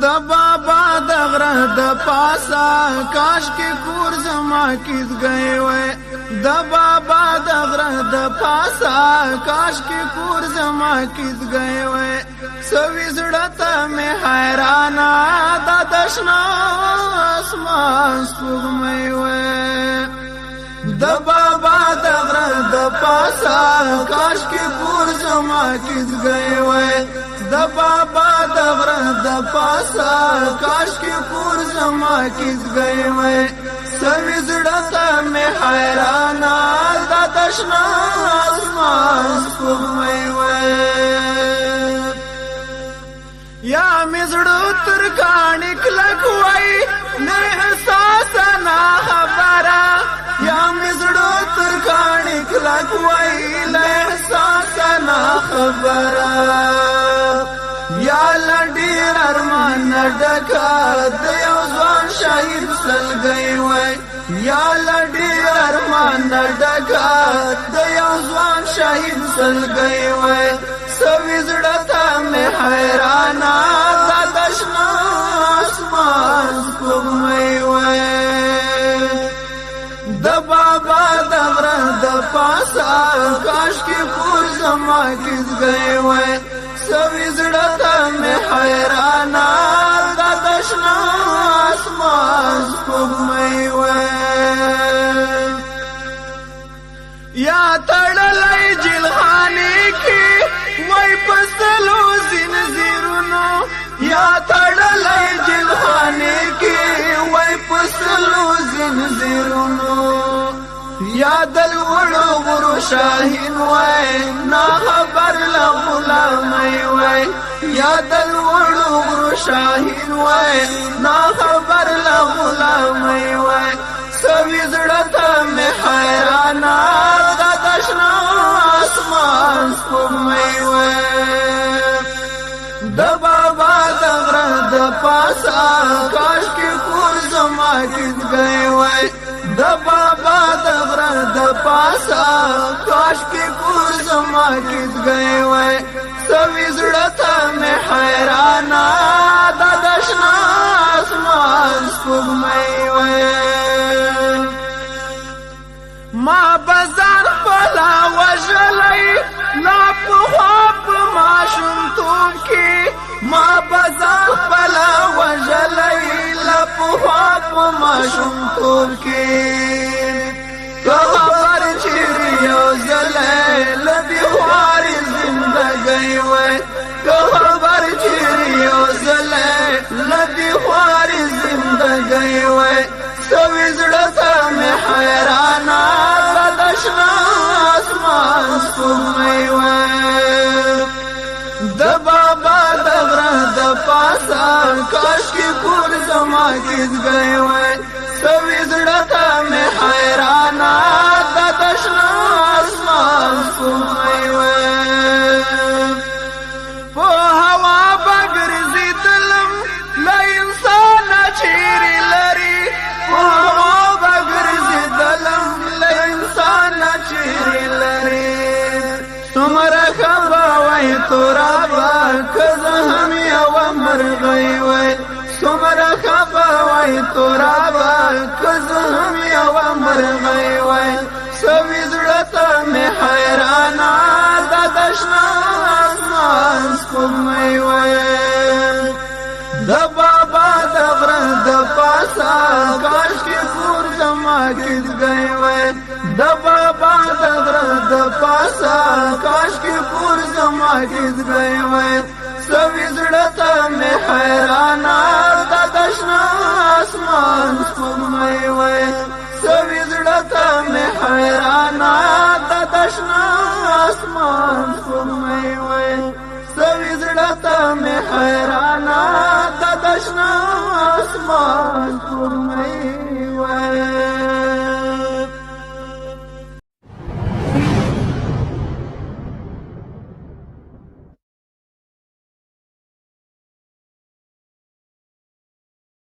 د بابا د غره د پاسا کاش کې کور زما کیز گئے وے د بابا د غره د پاسا کاش کې کور زما کیز گئے وے سوي زړه مې حیرانا د دشنا اسمان سپوږمۍ وے د بابا د غره د پاسا کاش کې کور زما کیز گئے وے د بابا د غره د پاسا کاش کې کور زما کیز گئے وے سوي زړه مې حیرانا د دشنا اسمان سپوږمۍ وے یا مزړو تر کاڼي کلک وای نه احساس نه خبره یا مزړو تر کاڼي کلک وای نه احساس نه خبره یا لډیر ارمان ډکا د یو ځوان شهید سلګي وای یا لډیر ارمان ډکا د یو ځوان شهید سلګي وای سوي زړه مې حیرانا د دشنا اسمان سپوږمۍ وای د بابا د غره د پاسا کاش کې کور زما کیز گئے وای سوي زړه مې حیرانا د دشنا اسمان سپوږمۍ وای یا تړلای جلخانه کې وای پسلو زنجیرونو یا تړلای جلخانه کې وای پسلو زنجیرونو یا دل وړو ورو شاهین وای نا خبر لا غلامای وای یا دل وړو ورو شاهین وای نا خبر لا غلامای وای سوي زړه مې حیرانا د دشنا اسمان سپوږمۍ وای د بابا د غره د پاسا کاش کې کور زما کیز گئے وای د بابا د غره د پاسا کاش کې کور زما کیز گئے وای سوي زړه مې حیرانا د دشنا اسمان سپوږمۍ وای ما بازار پلا وژلای لا په خواب ماشوم توم کې ما بازار پلا وژلای لا په خواب ماشوم توم کې خبر چیرې یو زلای لدی خواري زندګۍ وای خبر چیرې یو زلای لدی خواري زندګۍ وای سوي زړه مې حیرانا د دشنا اسمان سپوږمۍ وای د بابا د غره د پاسا کاش کې کور زما کیز گئے وای سوي زړه مې حیرانا د دشنا اسمان سپوږمۍ وای په هوا بګرځېدلم له انسان چیرې لري په هوا بګرځېدلم له انسان چیرې لري څومره خبره وای تورابه که زه هم یوه مرغۍ وای څومره خبره وای تورابه که زه هم یوه مرغۍ وای سوي زړه مې حیرانا د دشنا اسمان سپوږمۍ وای د بابا د غره د پاسا کاش کې کور زما کیز گئے وای د بابا د غره د پاسا کاش کې کور زما کیز گئے وای سوي زړه مې حیرانا د دشنا اسمان سپوږمۍ وای سوي زړه مې حیرانا د دشنا اسمان سپوږمۍ وای سوي زړه مې حیرانا د دشنا اسمان سپوږمۍ